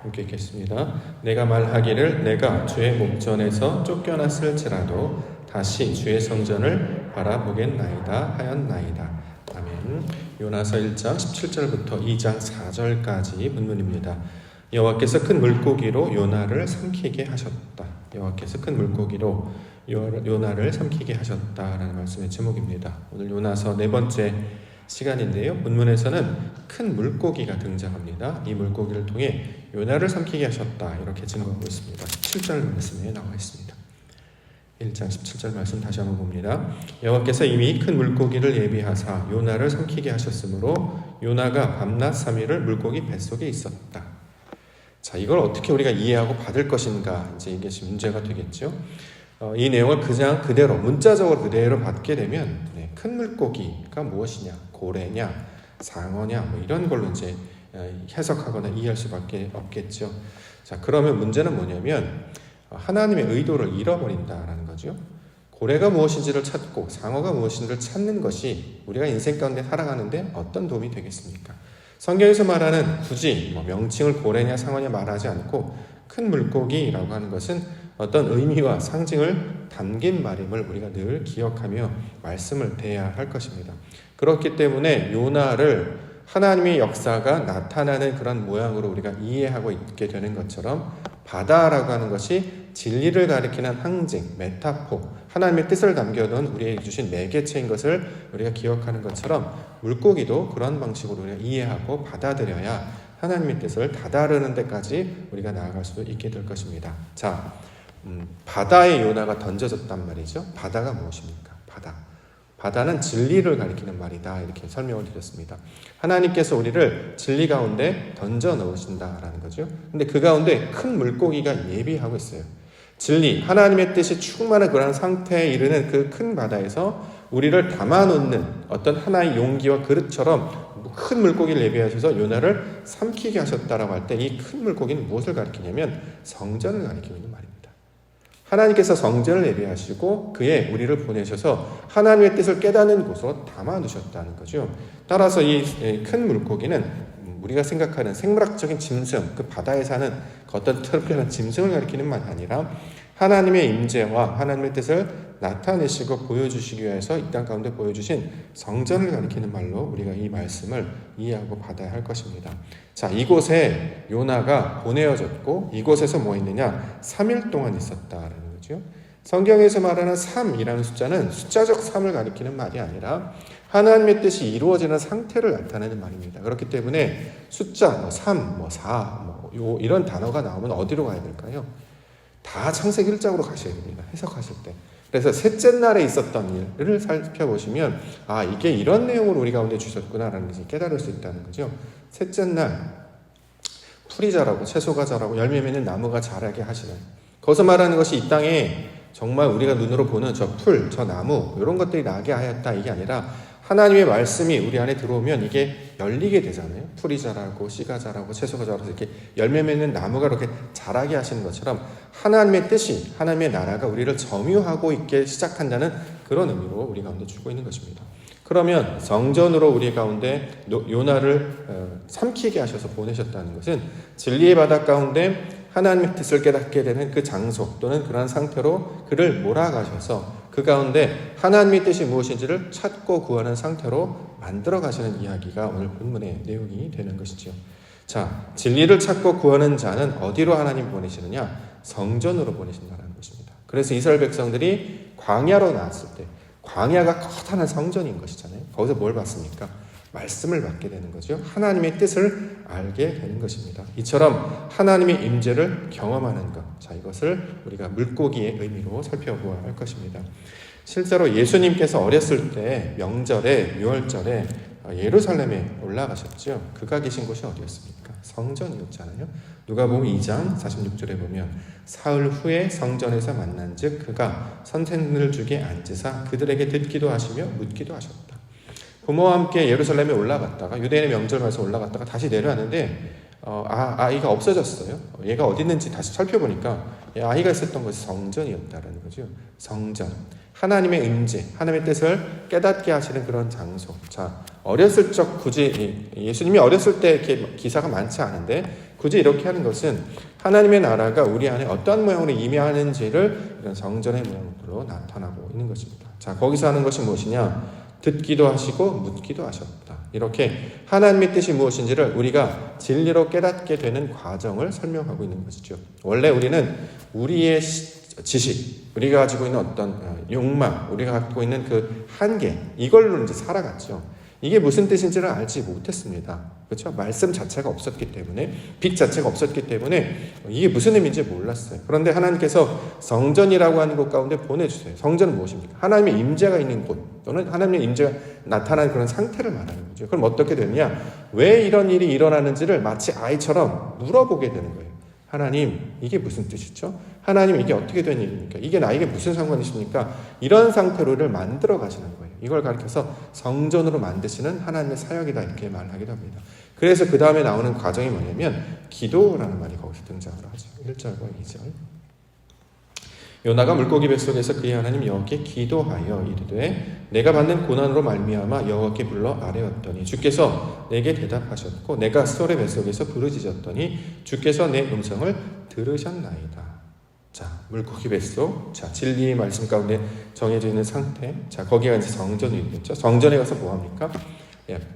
함께 읽겠습니다. 내가 말하기를 내가 주의 목전에서 쫓겨났을지라도 다시 주의 성전을 바라보겠나이다 하였나이다. 아멘. 요나서 1장 17절부터 2장 4절까지 본문입니다. 여호와께서 큰 물고기로 요나를 삼키게 하셨다. 여호와께서 큰 물고기로 요나를 삼키게 하셨다라는 말씀의 제목입니다. 오늘 요나서 네 번째 시간인데요. 본문에서는 큰 물고기가 등장합니다. 이 물고기를 통해 요나를 삼키게 하셨다 이렇게 증거하고 있습니다. 17절 말씀에 나와 있습니다. 1장 17절 말씀 다시 한번 봅니다. 여호와께서 이미 큰 물고기를 예비하사 요나를 삼키게 하셨으므로 요나가 밤낮 3일을 물고기 뱃속에 있었다. 자, 이걸 어떻게 우리가 이해하고 받을 것인가, 이제 이게 문제가 되겠죠. 이 내용을 그냥 그대로 문자적으로 그대로 받게 되면 큰 물고기가 무엇이냐, 고래냐, 상어냐, 뭐 이런 걸로 이제 해석하거나 이해할 수밖에 없겠죠. 자, 그러면 문제는 뭐냐면 하나님의 의도를 잃어버린다라는 거죠. 고래가 무엇인지를 찾고 상어가 무엇인지를 찾는 것이 우리가 인생 가운데 살아가는데 어떤 도움이 되겠습니까? 성경에서 말하는 굳이 명칭을 고래냐 상어냐 말하지 않고 큰 물고기라고 하는 것은 어떤 의미와 상징을 담긴 말임을 우리가 늘 기억하며 말씀을 대해야 할 것입니다. 그렇기 때문에 요나를 하나님의 역사가 나타나는 그런 모양으로 우리가 이해하고 있게 되는 것처럼 바다라고 하는 것이 진리를 가리키는 항징, 메타포, 하나님의 뜻을 담겨놓은 우리에게 주신 매개체인 것을 우리가 기억하는 것처럼 물고기도 그런 방식으로 우리가 이해하고 받아들여야 하나님의 뜻을 다다르는 데까지 우리가 나아갈 수 있게 될 것입니다. 자, 바다에 요나가 던져졌단 말이죠. 바다가 무엇입니까? 바다는 진리를 가리키는 말이다 이렇게 설명을 드렸습니다. 하나님께서 우리를 진리 가운데 던져 넣으신다라는 거죠. 근데 그 가운데 큰 물고기가 예비하고 있어요. 진리, 하나님의 뜻이 충만한 그런 상태에 이르는 그 큰 바다에서 우리를 담아놓는 어떤 하나의 용기와 그릇처럼 큰 물고기를 예비하셔서 요나를 삼키게 하셨다라고 할 때 이 큰 물고기는 무엇을 가리키냐면 성전을 가리키고 있는 말입니다. 하나님께서 성전을 예비하시고 그에 우리를 보내셔서 하나님의 뜻을 깨닫는 곳으로 담아두셨다는 거죠. 따라서 이 큰 물고기는 우리가 생각하는 생물학적인 짐승, 그 바다에 사는 어떤 특별한 짐승을 가리키는 말이 아니라 하나님의 임재와 하나님의 뜻을 나타내시고 보여주시기 위해서 이 땅 가운데 보여주신 성전을 가리키는 말로 우리가 이 말씀을 이해하고 받아야 할 것입니다. 자, 이곳에 요나가 보내어졌고 이곳에서 뭐 했느냐? 3일 동안 있었다라는 거죠. 성경에서 말하는 3이라는 숫자는 숫자적 3을 가리키는 말이 아니라 하나님의 뜻이 이루어지는 상태를 나타내는 말입니다. 그렇기 때문에 숫자 3, 4 이런 단어가 나오면 어디로 가야 될까요? 다 창세기 1장으로 가셔야 됩니다. 해석하실 때. 그래서 셋째 날에 있었던 일을 살펴보시면 이게 이런 내용을 우리 가운데 주셨구나라는 것을 깨달을 수 있다는 거죠. 셋째 날 풀이 자라고 채소가 자라고 열매 맺는 나무가 자라게 하시는, 거기서 말하는 것이 이 땅에 정말 우리가 눈으로 보는 저 풀, 저 나무 이런 것들이 나게 하였다 이게 아니라 하나님의 말씀이 우리 안에 들어오면 이게 열리게 되잖아요. 풀이 자라고 씨가 자라고 채소가 자라서 이렇게 열매 맺는 나무가 이렇게 자라게 하시는 것처럼 하나님의 뜻이, 하나님의 나라가 우리를 점유하고 있게 시작한다는 그런 의미로 우리 가운데 주고 있는 것입니다. 그러면 성전으로 우리 가운데 요나를 삼키게 하셔서 보내셨다는 것은 진리의 바다 가운데 하나님의 뜻을 깨닫게 되는 그 장소 또는 그런 상태로 그를 몰아가셔서 그 가운데 하나님의 뜻이 무엇인지를 찾고 구하는 상태로 만들어 가시는 이야기가 오늘 본문의 내용이 되는 것이죠. 자, 진리를 찾고 구하는 자는 어디로 하나님 보내시느냐? 성전으로 보내신다는 것입니다. 그래서 이스라엘 백성들이 광야로 나왔을 때 광야가 커다란 성전인 것이잖아요. 거기서 뭘 봤습니까? 말씀을 받게 되는 거죠. 하나님의 뜻을 알게 되는 것입니다. 이처럼 하나님의 임재를 경험하는 것. 자, 이것을 우리가 물고기의 의미로 살펴보아야 할 것입니다. 실제로 예수님께서 어렸을 때 명절에, 유월절에 예루살렘에 올라가셨죠. 그가 계신 곳이 어디였습니까? 성전이었잖아요. 누가복음 2장 46절에 보면 사흘 후에 성전에서 만난즉 그가 선생을 주게 앉으사 그들에게 듣기도 하시며 묻기도 하셨다. 부모와 함께 예루살렘에 올라갔다가 유대인의 명절 와서 올라갔다가 다시 내려왔는데 아이가 없어졌어요. 얘가 어디 있는지 다시 살펴보니까 아이가 있었던 것이 성전이었다라는 거죠. 성전, 하나님의 임재, 하나님의 뜻을 깨닫게 하시는 그런 장소. 자, 어렸을 적 굳이 예수님이 어렸을 때 이렇게 기사가 많지 않은데 굳이 이렇게 하는 것은 하나님의 나라가 우리 안에 어떠한 모양으로 임하는지를 이런 성전의 모양으로 나타나고 있는 것입니다. 자, 거기서 하는 것이 무엇이냐? 듣기도 하시고 묻기도 하셨다. 이렇게 하나님의 뜻이 무엇인지를 우리가 진리로 깨닫게 되는 과정을 설명하고 있는 것이죠. 원래 우리는 우리의 지식, 우리가 가지고 있는 어떤 욕망, 우리가 갖고 있는 그 한계, 이걸로 이제 살아갔죠. 이게 무슨 뜻인지를 알지 못했습니다. 그렇죠? 말씀 자체가 없었기 때문에, 빛 자체가 없었기 때문에 이게 무슨 의미인지 몰랐어요. 그런데 하나님께서 성전이라고 하는 곳 가운데 보내주세요. 성전은 무엇입니까? 하나님의 임재가 있는 곳, 또는 하나님의 임재가 나타나는 그런 상태를 말하는 거죠. 그럼 어떻게 되느냐? 왜 이런 일이 일어나는지를 마치 아이처럼 물어보게 되는 거예요. 하나님, 이게 무슨 뜻이죠? 하나님, 이게 어떻게 된 일입니까? 이게 나에게 무슨 상관이십니까? 이런 상태로를 만들어 가시는 거예요. 이걸 가르쳐서 성전으로 만드시는 하나님의 사역이다, 이렇게 말하기도 합니다. 그래서 그 다음에 나오는 과정이 뭐냐면 기도라는 말이 거기서 등장을 하죠. 1절과 2절. 요나가 물고기 뱃속에서 그의 하나님 여호와께 기도하여 이르되 내가 받는 고난으로 말미암아 여호와께 불러 아뢰었더니 주께서 내게 대답하셨고 내가 수월의 뱃속에서 부르짖었더니 주께서 내 음성을 들으셨나이다. 자, 물고기 뱃속, 자, 진리의 말씀 가운데 정해져 있는 상태. 자, 거기가 이제 성전이 있겠죠. 성전에 가서 뭐 합니까?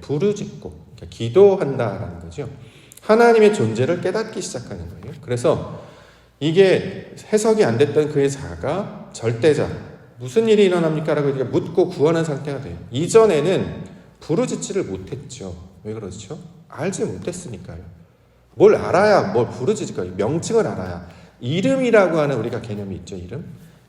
부르짖고, 그러니까 기도한다라는 거죠. 하나님의 존재를 깨닫기 시작하는 거예요. 그래서 이게 해석이 안 됐던 그의 자가 절대자, 무슨 일이 일어납니까? 라고 묻고 구하는 상태가 돼요. 이전에는 부르짖지를 못했죠. 왜 그렇죠? 알지 못했으니까요. 뭘 알아야 뭘 부르짖을까요? 명칭을 알아야. 이름이라고 하는 우리가 개념이 있죠.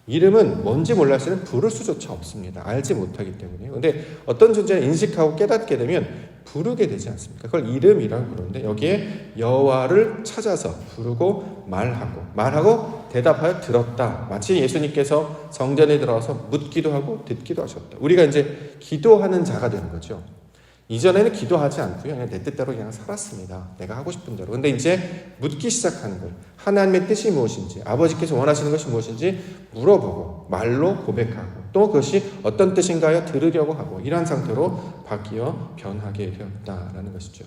이름은 뭔지 몰랐을 때는 부를 수조차 없습니다. 알지 못하기 때문에요. 근데 어떤 존재를 인식하고 깨닫게 되면 부르게 되지 않습니까? 그걸 이름이라고 부르는데 여기에 여호와를 찾아서 부르고 말하고 대답하여 들었다. 마치 예수님께서 성전에 들어와서 묻기도 하고 듣기도 하셨다. 우리가 이제 기도하는 자가 되는 거죠. 이전에는 기도하지 않고요. 그냥 내 뜻대로 그냥 살았습니다. 내가 하고 싶은 대로. 근데 이제 묻기 시작하는 거예요. 하나님의 뜻이 무엇인지, 아버지께서 원하시는 것이 무엇인지 물어보고 말로 고백하고 또 그것이 어떤 뜻인가요? 들으려고 하고 이러한 상태로 바뀌어 변하게 되었다라는 것이죠.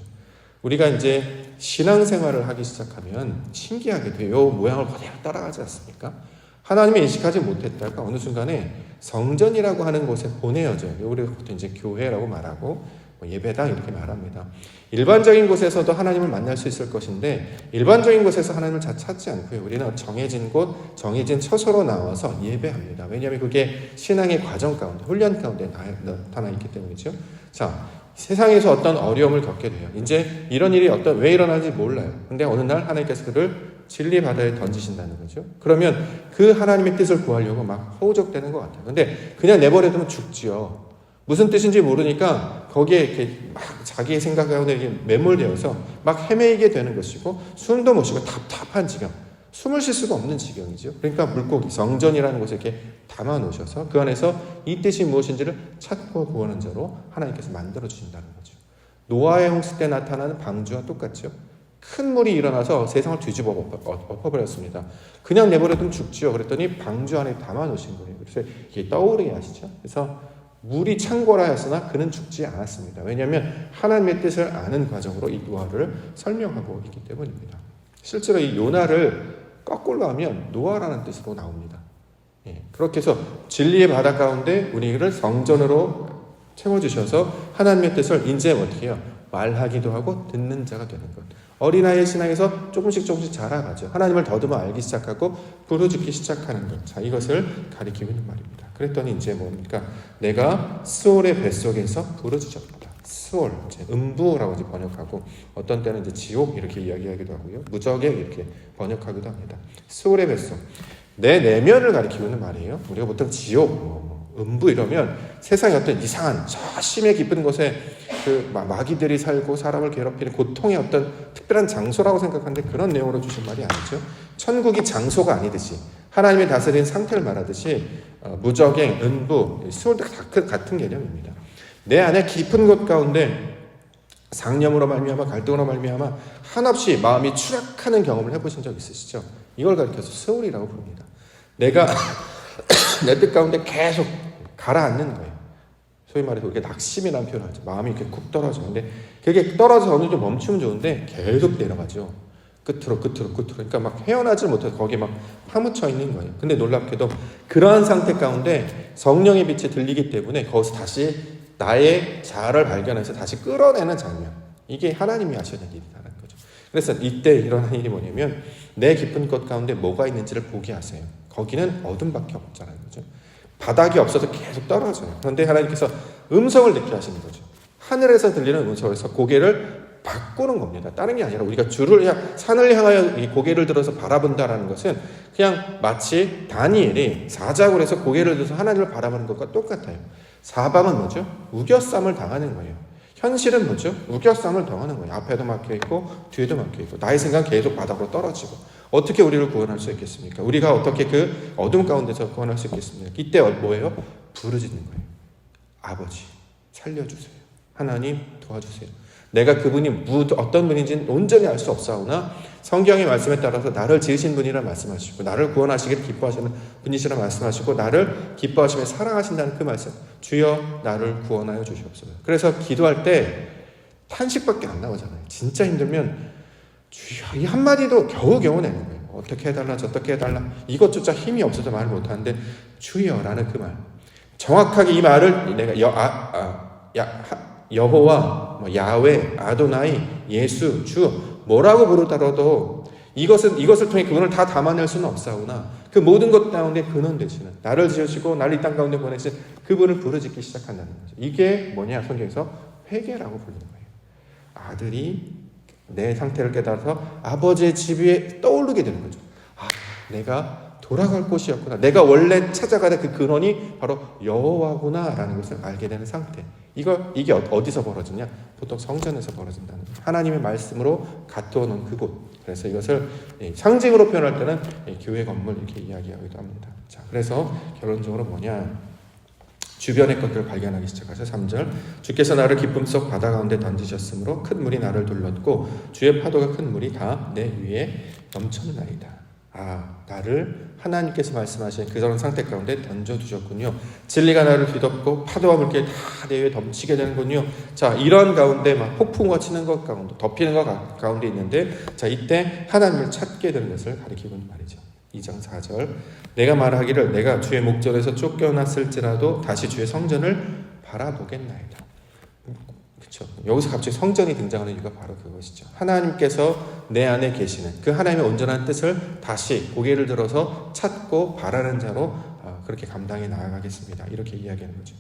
우리가 이제 신앙생활을 하기 시작하면 신기하게 돼요. 모양을 그대로 따라가지 않습니까? 하나님을 인식하지 못했다가 어느 순간에 성전이라고 하는 곳에 보내어져요. 우리가 보통 이제 교회라고 말하고 예배당 이렇게 말합니다. 일반적인 곳에서도 하나님을 만날 수 있을 것인데 일반적인 곳에서 하나님을 잘 찾지 않고요. 우리는 정해진 곳, 정해진 처소로 나와서 예배합니다. 왜냐하면 그게 신앙의 과정 가운데, 훈련 가운데 나타나 있기 때문이죠. 자, 세상에서 어떤 어려움을 겪게 돼요. 이제 이런 일이 왜 일어나는지 몰라요. 근데 어느 날 하나님께서 그를 진리 바다에 던지신다는 거죠. 그러면 그 하나님의 뜻을 구하려고 막 허우적대는 것 같아요. 근데 그냥 내버려두면 죽지요. 무슨 뜻인지 모르니까 거기에 이렇게 막 자기의 생각 가운데 이렇게 매몰되어서 막 헤매이게 되는 것이고 숨도 못 쉬고 답답한 지경, 숨을 쉴 수가 없는 지경이죠. 그러니까 물고기, 성전이라는 곳에 이렇게 담아 놓으셔서 그 안에서 이 뜻이 무엇인지를 찾고 구하는 자로 하나님께서 만들어 주신다는 거죠. 노아의 홍수 때 나타나는 방주와 똑같죠. 큰 물이 일어나서 세상을 뒤집어 엎어버렸습니다. 그냥 내버려두면 죽지요. 그랬더니 방주 안에 담아 놓으신 거예요. 그래서 이게 떠오르게 하시죠. 그래서 물이 창고라 했으나 그는 죽지 않았습니다. 왜냐하면 하나님의 뜻을 아는 과정으로 이 노아를 설명하고 있기 때문입니다. 실제로 이 요나를 거꾸로 하면 노아라는 뜻으로 나옵니다. 그렇게 해서 진리의 바다 가운데 우리를 성전으로 채워주셔서 하나님의 뜻을 이제 어떻게 해요? 말하기도 하고 듣는 자가 되는 것. 어린아이의 신앙에서 조금씩 자라가죠. 하나님을 더듬어 알기 시작하고 부르짖기 시작하는 것. 자, 이것을 가리키고 있는 말입니다. 그랬더니 이제 뭡니까? 내가 스올의 뱃속에서 부르짖었다. 스올, 이제 음부라고 이제 번역하고 어떤 때는 이제 지옥 이렇게 이야기하기도 하고요. 무적에 이렇게 번역하기도 합니다. 스올의 뱃속. 내 내면을 가리키고 있는 말이에요. 우리가 보통 지옥, 음부 이러면 세상에 어떤 이상한 저 심해 깊은 곳에 그 마귀들이 살고 사람을 괴롭히는 고통의 어떤 특별한 장소라고 생각하는데 그런 내용으로 주신 말이 아니죠. 천국이 장소가 아니듯이 하나님의 다스린 상태를 말하듯이 무적행, 음부, 수월도 같은 개념입니다. 내 안에 깊은 곳 가운데 상념으로 말미암아 갈등으로 말미암아 한없이 마음이 추락하는 경험을 해보신 적 있으시죠? 이걸 가리켜서 스올이라고 부릅니다. 내가 내 뜻 가운데 계속 가라앉는 거예요. 소위 말해서 우리가 낙심이라는 표현을 하죠. 마음이 이렇게 쿡 떨어져. 근데 그게 떨어져서 어느 정도 멈추면 좋은데 계속 내려가죠. 끝으로. 그러니까 막 헤어나질 못해서 거기에 막 파묻혀 있는 거예요. 근데 놀랍게도 그러한 상태 가운데 성령의 빛이 들리기 때문에 거기서 다시 나의 자아를 발견해서 다시 끌어내는 장면. 이게 하나님이 하셔야 되는 일이라는 거죠. 그래서 이때 일어난 일이 뭐냐면 내 깊은 곳 가운데 뭐가 있는지를 보게 하세요. 거기는 어둠밖에 없잖아요. 그죠? 바닥이 없어서 계속 떨어져요. 그런데 하나님께서 음성을 듣게 하시는 거죠. 하늘에서 들리는 음성에서 고개를 바꾸는 겁니다. 다른 게 아니라 우리가 산을 향하여 이 고개를 들어서 바라본다라는 것은 그냥 마치 다니엘이 사자굴에서 고개를 들어서 하나님을 바라보는 것과 똑같아요. 사방은 뭐죠? 우겨쌈을 당하는 거예요. 현실은 뭐죠? 우겨쌈을 당하는 거예요. 앞에도 막혀있고 뒤에도 막혀있고 나의 생각은 계속 바닥으로 떨어지고 어떻게 우리를 구원할 수 있겠습니까? 우리가 어떻게 그 어둠 가운데서 구원할 수 있겠습니까? 이때 뭐예요? 부르짖는 거예요. 아버지 살려주세요. 하나님 도와주세요. 내가 그분이 어떤 분인지는 온전히 알 수 없사오나 성경의 말씀에 따라서 나를 지으신 분이라 말씀하시고 나를 구원하시기를 기뻐하시는 분이시라 말씀하시고 나를 기뻐하시며 사랑하신다는 그 말씀. 주여 나를 구원하여 주시옵소서. 그래서 기도할 때 탄식밖에 안 나오잖아요. 진짜 힘들면 주여 이 한마디도 겨우겨우 내는 거예요. 어떻게 해달라 저떻게 해달라 이것조차 힘이 없어서 말을 못하는데 주여라는 그 말. 정확하게 이 말을 내가 여호와, 야훼, 아도나이, 예수, 주 뭐라고 부르더라도 이것을 통해 그분을 다 담아낼 수는 없사오나 그 모든 것 가운데 근원 되시는 나를 지으시고 나를 이 땅 가운데 보내신 그분을 부르짖기 시작한다는 거죠. 이게 뭐냐 성경에서 회개라고 부르는 거예요. 아들이 내 상태를 깨달아서 아버지의 집 위에 떠오르게 되는 거죠. 내가 돌아갈 곳이었구나. 내가 원래 찾아가는 그 근원이 바로 여호와구나라는 것을 알게 되는 상태. 이게 어디서 벌어지냐? 보통 성전에서 벌어진다는 거예요. 하나님의 말씀으로 갖두어 놓은 그곳. 그래서 이것을 상징으로 표현할 때는 교회 건물 이렇게 이야기하기도 합니다. 자, 그래서 결론적으로 뭐냐? 주변의 것들을 발견하기 시작하죠. 3절 주께서 나를 기쁨 속 바다 가운데 던지셨으므로 큰 물이 나를 둘렀고 주의 파도가 큰 물이 다 내 위에 넘쳤나이다. 나를 하나님께서 말씀하신 그런 상태 가운데 던져두셨군요. 진리가 나를 뒤덮고 파도와 물결이 다 내 위에 덮치게 되는군요. 자, 이런 가운데 막 폭풍과 치는 것 가운데 덮이는 것 가운데 있는데 자, 이때 하나님을 찾게 되는 것을 가리키는 말이죠. 2장 4절 내가 말하기를 내가 주의 목전에서 쫓겨났을지라도 다시 주의 성전을 바라보겠나이다. 그렇죠. 여기서 갑자기 성전이 등장하는 이유가 바로 그것이죠. 하나님께서 내 안에 계시는 그 하나님의 온전한 뜻을 다시 고개를 들어서 찾고 바라는 자로 그렇게 감당해 나아가겠습니다. 이렇게 이야기하는 거죠.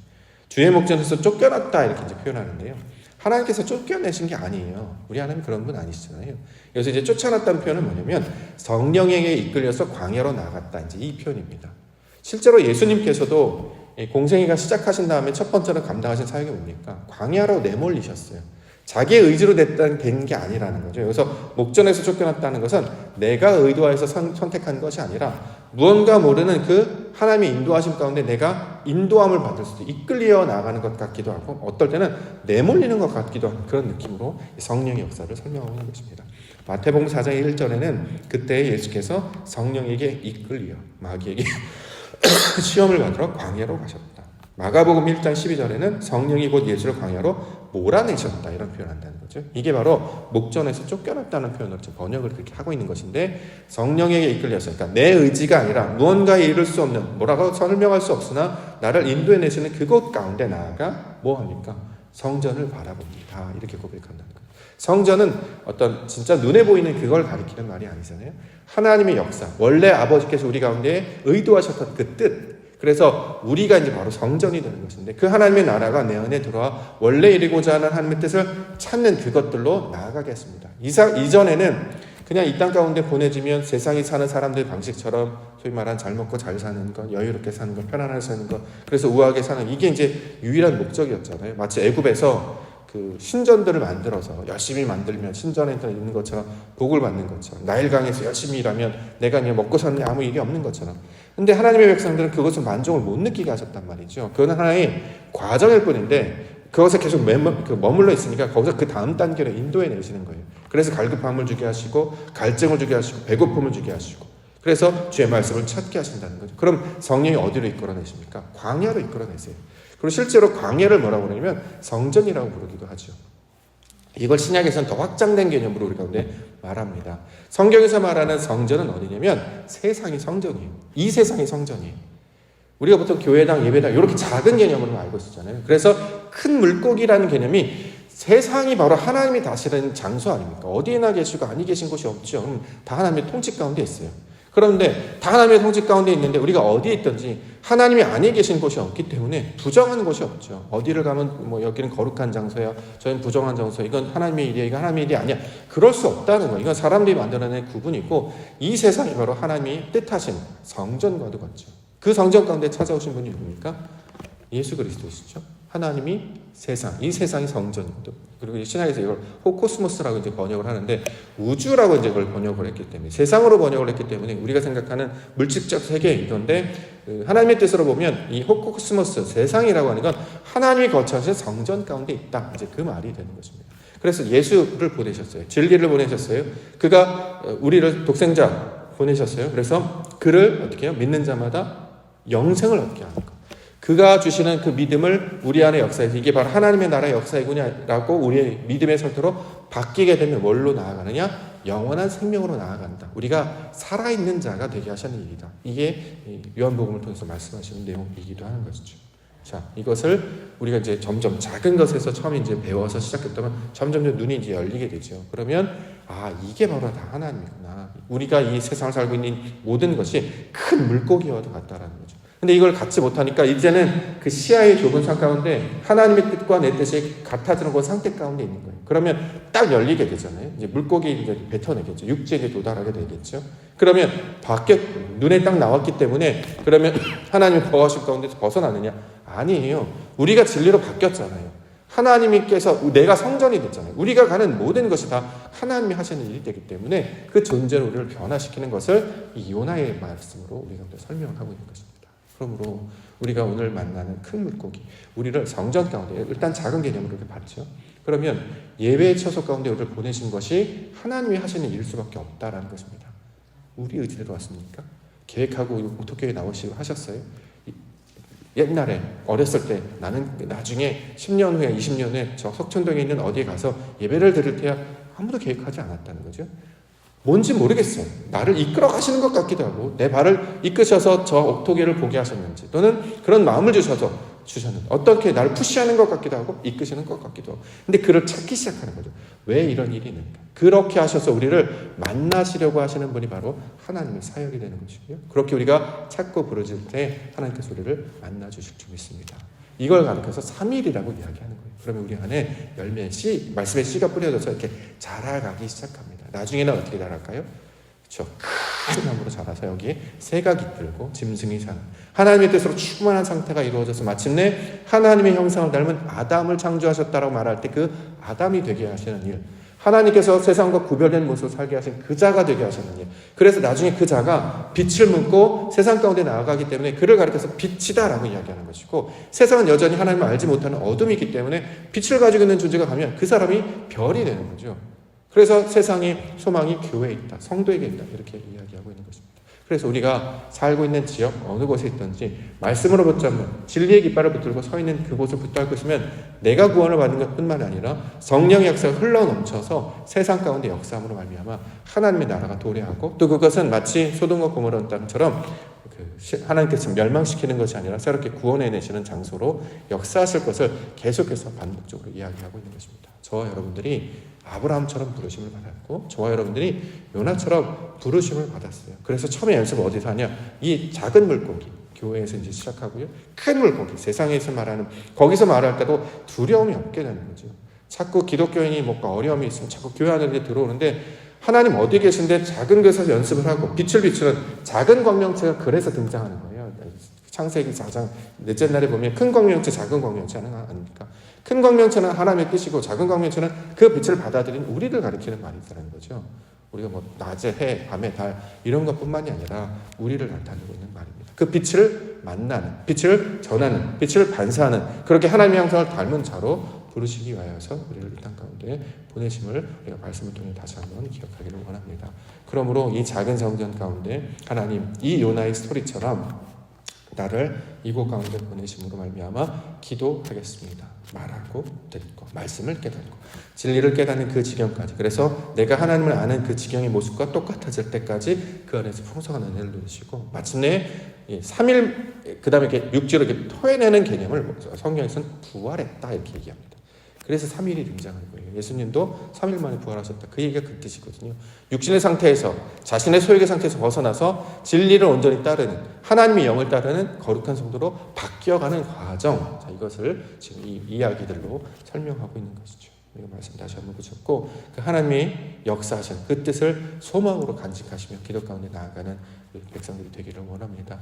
주의 목전에서 쫓겨났다 이렇게 이제 표현하는데요. 하나님께서 쫓겨내신 게 아니에요. 우리 하나님 그런 분 아니시잖아요. 여기서 이제 쫓아났다는 표현은 뭐냐면 성령에게 이끌려서 광야로 나갔다. 이제 이 표현입니다. 실제로 예수님께서도 공생애가 시작하신 다음에 첫 번째로 감당하신 사역이 뭡니까? 광야로 내몰리셨어요. 자기의 의지로 된 게 아니라는 거죠. 여기서 목전에서 쫓겨났다는 것은 내가 의도하여서 선택한 것이 아니라 무언가 모르는 그 하나님의 인도하심 가운데 내가 인도함을 받을 수도 이끌려 나가는 것 같기도 하고 어떨 때는 내몰리는 것 같기도 하는 그런 느낌으로 성령의 역사를 설명하고 있는 것입니다. 마태복음 4장 1절에는 그때 예수께서 성령에게 이끌려 마귀에게 시험을 받으러 광야로 가셨다. 마가복음 1장 12절에는 성령이 곧 예수를 광야로 몰아내셨다 이런 표현을 한다는 거죠. 이게 바로 목전에서 쫓겨났다는 표현으로 번역을 그렇게 하고 있는 것인데 성령에게 이끌려서 그러니까 내 의지가 아니라 무언가에 이룰 수 없는 뭐라고 설명할 수 없으나 나를 인도해내시는 그곳 가운데 나아가 뭐합니까? 성전을 바라봅니다. 이렇게 고백한다는 거예요. 성전은 어떤 진짜 눈에 보이는 그걸 가리키는 말이 아니잖아요. 하나님의 역사, 원래 아버지께서 우리 가운데 의도하셨던 그 뜻, 그래서 우리가 이제 바로 성전이 되는 것인데 그 하나님의 나라가 내 안에 들어와 원래 이루고자 하는 하나님의 뜻을 찾는 그것들로 나아가겠습니다. 이전에는 그냥 이 땅 가운데 보내지면 세상에 사는 사람들 방식처럼 소위 말하는 잘 먹고 잘 사는 것, 여유롭게 사는 것, 편안하게 사는 것, 그래서 우아하게 사는 이게 이제 유일한 목적이었잖아요. 마치 애굽에서 그 신전들을 만들어서 열심히 만들면 신전에 있는 것처럼 복을 받는 것처럼 나일강에서 열심히 일하면 내가 그냥 먹고 사는 게 아무 일이 없는 것처럼 근데 하나님의 백성들은 그것을 만족을 못 느끼게 하셨단 말이죠. 그건 하나의 과정일 뿐인데 그것에 계속 머물러 있으니까 거기서 그 다음 단계로 인도해 내시는 거예요. 그래서 갈급함을 주게 하시고 갈증을 주게 하시고 배고픔을 주게 하시고 그래서 주의 말씀을 찾게 하신다는 거죠. 그럼 성령이 어디로 이끌어내십니까? 광야로 이끌어내세요. 그리고 실제로 광야를 뭐라고 그러냐면 성전이라고 부르기도 하죠. 이걸 신약에서는 더 확장된 개념으로 우리 가운데 말합니다. 성경에서 말하는 성전은 어디냐면 세상이 성전이에요. 이 세상이 성전이에요. 우리가 보통 교회당, 예배당 이렇게 작은 개념으로 알고 있었잖아요. 그래서 큰 물고기라는 개념이 세상이 바로 하나님이 다스리는 장소 아닙니까? 어디에나 계시고 아니 계신 곳이 없죠. 다 하나님의 통치 가운데 있어요. 그런데 다 하나님의 통치 가운데 있는데 우리가 어디에 있든지 하나님이 아니 계신 곳이 없기 때문에 부정한 곳이 없죠. 어디를 가면 뭐 여기는 거룩한 장소야, 저희는 부정한 장소, 이건 하나님의 일이야, 이건 하나님의 일이 아니야. 그럴 수 없다는 거예요. 이건 사람들이 만들어낸 구분이고 이 세상이 바로 하나님이 뜻하신 성전과도 같죠. 그 성전 가운데 찾아오신 분이 누굽니까? 예수 그리스도이시죠. 하나님이 세상, 이 세상이 성전이거든. 그리고 신약에서 이걸 호코스모스라고 이제 번역을 하는데 우주라고 이제 그걸 번역을 했기 때문에 세상으로 번역을 했기 때문에 우리가 생각하는 물질적 세계 이건데 하나님의 뜻으로 보면 이 호코스모스 세상이라고 하는 건 하나님이 거처하신 성전 가운데 있다. 이제 그 말이 되는 것입니다. 그래서 예수를 보내셨어요. 진리를 보내셨어요. 그가 우리를 독생자 보내셨어요. 그래서 그를 어떻게 해요? 믿는 자마다 영생을 얻게 하는 것. 그가 주시는 그 믿음을 우리 안에 역사해서 이게 바로 하나님의 나라의 역사이구나라고 우리의 믿음의 설도로 바뀌게 되면 뭘로 나아가느냐? 영원한 생명으로 나아간다. 우리가 살아있는 자가 되게 하시는 일이다. 이게 요한복음을 통해서 말씀하시는 내용이기도 하는 것이죠. 자, 이것을 우리가 이제 점점 작은 것에서 처음에 이제 배워서 시작했다면 점점 눈이 이제 열리게 되죠. 그러면 이게 바로 다 하나님이구나. 우리가 이 세상을 살고 있는 모든 것이 큰 물고기와도 같다라는 거죠. 근데 이걸 갖지 못하니까 이제는 그 시야의 좁은 산 가운데 하나님의 뜻과 내 뜻이 같아지는 그 상태 가운데 있는 거예요. 그러면 딱 열리게 되잖아요. 이제 물고기 이제 뱉어내겠죠. 육지에 도달하게 되겠죠. 그러면 눈에 딱 나왔기 때문에 그러면 하나님의 거하심 가운데서 벗어나느냐? 아니에요. 우리가 진리로 바뀌었잖아요. 하나님께서 내가 성전이 됐잖아요. 우리가 가는 모든 것이 다 하나님이 하시는 일이 되기 때문에 그 존재로 우리를 변화시키는 것을 이 요나의 말씀으로 우리가 설명하고 있는 것입니다. 그러므로 우리가 오늘 만나는 큰 물고기, 우리를 성전 가운데 일단 작은 개념으로 이렇게 봤죠. 그러면 예배의 처소 가운데 우리를 보내신 것이 하나님이 하시는 일일 수밖에 없다라는 것입니다. 우리 의지대로 왔습니까? 계획하고 오토교회 나오시고 하셨어요? 옛날에 어렸을 때 나는 나중에 10년 후에 20년 후에 저 석천동에 있는 어디에 가서 예배를 드릴 때야 아무도 계획하지 않았다는 거죠. 뭔지 모르겠어요. 나를 이끌어 가시는 것 같기도 하고 내 발을 이끄셔서 저 옥토기를 보게 하셨는지 또는 그런 마음을 주셨는데 어떻게 나를 푸시하는 것 같기도 하고 이끄시는 것 같기도 하고 근데 그를 찾기 시작하는 거죠. 왜 이런 일이 있는가? 그렇게 하셔서 우리를 만나시려고 하시는 분이 바로 하나님의 사역이 되는 것이고요. 그렇게 우리가 찾고 부르질 때 하나님께서 우리를 만나주실 줄 믿습니다. 이걸 가르쳐서 3일이라고 이야기하는 거예요. 그러면 우리 안에 열매 씨, 말씀의 씨가 뿌려져서 이렇게 자라가기 시작합니다. 나중에는 어떻게 자랄까요? 그렇죠. 큰 나무로 자라서 여기에 새가 깃들고 짐승이 사는 하나님의 뜻으로 충만한 상태가 이루어져서 마침내 하나님의 형상을 닮은 아담을 창조하셨다라고 말할 때 그 아담이 되게 하시는 일, 하나님께서 세상과 구별된 모습을 살게 하신 그 자가 되게 하시는 일, 그래서 나중에 그 자가 빛을 문고 세상 가운데 나아가기 때문에 그를 가리켜서 빛이다라고 이야기하는 것이고 세상은 여전히 하나님을 알지 못하는 어둠이 있기 때문에 빛을 가지고 있는 존재가 가면 그 사람이 별이 되는 거죠. 그래서 세상의 소망이 교회에 있다, 성도에게 있다 이렇게 이야기하고 있는 것입니다. 그래서 우리가 살고 있는 지역 어느 곳에 있든지 말씀으로 붙잡는 진리의 깃발을 붙들고 서 있는 그곳을 붙들고 있으면 내가 구원을 받는 것뿐만 아니라 성령의 역사가 흘러넘쳐서 세상 가운데 역사함으로 말미암아 하나님의 나라가 도래하고 또 그것은 마치 소돔과 고모라 땅처럼 하나님께서 멸망시키는 것이 아니라 새롭게 구원해내시는 장소로 역사하실 것을 계속해서 반복적으로 이야기하고 있는 것입니다. 저와 여러분들이 아브라함처럼 부르심을 받았고 저와 여러분들이 요나처럼 부르심을 받았어요. 그래서 처음에 연습을 어디서 하냐? 이 작은 물고기 교회에서 이제 시작하고요. 큰 물고기 세상에서 말하는 거기서 말할 때도 두려움이 없게 되는 거죠. 자꾸 기독교인이 뭔가 어려움이 있으면 자꾸 교회 안에 들어오는데 하나님 어디 계신데 작은 곳에서 연습을 하고 빛을 비추는 작은 광명체가 그래서 등장하는 거예요. 창세기 4장 넷째 날에 보면 큰 광명체 작은 광명체 하는 거 아닙니까? 큰 광명체는 하나님의 뜻이고 작은 광명체는 그 빛을 받아들인 우리를 가리키는 말이라는 거죠. 우리가 뭐 낮에 해, 밤에 달 이런 것뿐만이 아니라 우리를 나타내고 있는 말입니다. 그 빛을 만나는, 빛을 전하는, 빛을 반사하는 그렇게 하나님의 형상을 닮은 자로 부르시기 위하여서 우리를 이 땅 가운데 보내심을 우리가 말씀을 통해 다시 한번 기억하기를 원합니다. 그러므로 이 작은 성전 가운데 하나님 이 요나의 스토리처럼 나를 이곳 가운데 보내심으로 말미암아 기도하겠습니다. 말하고 듣고 말씀을 깨닫고 진리를 깨닫는 그 지경까지, 그래서 내가 하나님을 아는 그 지경의 모습과 똑같아질 때까지 그 안에서 풍성한 은혜를 누리시고, 마침내 3일 그 다음에 이렇게 육지로 이렇게 토해내는 개념을 성경에서는 부활했다 이렇게 얘기합니다. 그래서 3일이 등장하는 거예요. 예수님도 3일 만에 부활하셨다. 그 얘기가 그 뜻이거든요. 육신의 상태에서, 자신의 소욕의 상태에서 벗어나서 진리를 온전히 따르는, 하나님의 영을 따르는 거룩한 성도로 바뀌어가는 과정. 자, 이것을 지금 이 이야기들로 설명하고 있는 것이죠. 이거 말씀 다시 한번 보셨고, 그 하나님이 역사하신 그 뜻을 소망으로 간직하시며 기도 가운데 나아가는 백성들이 되기를 원합니다.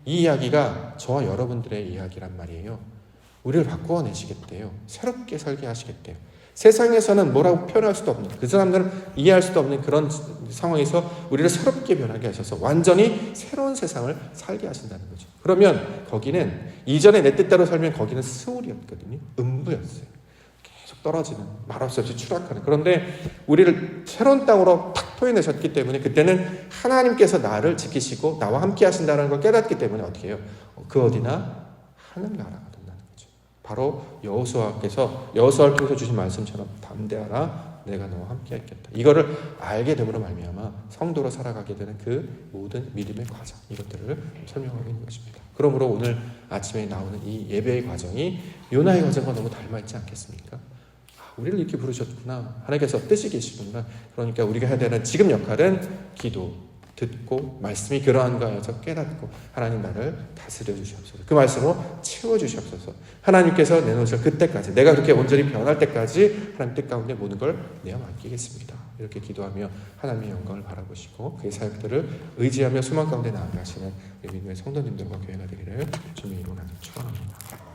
이 이야기가 저와 여러분들의 이야기란 말이에요. 우리를 바꾸어내시겠대요. 새롭게 살게 하시겠대요. 세상에서는 뭐라고 표현할 수도 없는, 그 사람들은 이해할 수도 없는 그런 상황에서 우리를 새롭게 변하게 하셔서 완전히 새로운 세상을 살게 하신다는 거죠. 그러면 거기는 이전에 내 뜻대로 살면 거기는 스울이었거든요. 음부였어요. 계속 떨어지는, 말할 수 없이 추락하는. 그런데 우리를 새로운 땅으로 탁 토해내셨기 때문에 그때는 하나님께서 나를 지키시고 나와 함께 하신다는 걸 깨닫기 때문에 어떻게 해요? 그 어디나 하늘나라가 바로 여호수아를 통해서 주신 말씀처럼 담대하라, 내가 너와 함께 했겠다. 이거를 알게 됨으로 말미암아 성도로 살아가게 되는 그 모든 믿음의 과정, 이것들을 설명하고 있는 것입니다. 그러므로 오늘 아침에 나오는 이 예배의 과정이 요나의 과정과 너무 닮아있지 않겠습니까? 우리를 이렇게 부르셨구나, 하나님께서 뜻이 계시구나. 그러니까 우리가 해야 되는 지금 역할은 기도, 듣고 말씀이 그러한가 해서 깨닫고 하나님 나를 다스려 주시옵소서. 그 말씀으로 채워 주시옵소서. 하나님께서 내놓으실 그때까지, 내가 그렇게 온전히 변할 때까지 하나님 뜻 가운데 모든 걸 내어 맡기겠습니다. 이렇게 기도하며 하나님의 영광을 바라보시고 그의 사역들을 의지하며 소망 가운데 나아가시는 믿음의 성도님들과 교회가 되기를 주님의 이름으로 축원합니다.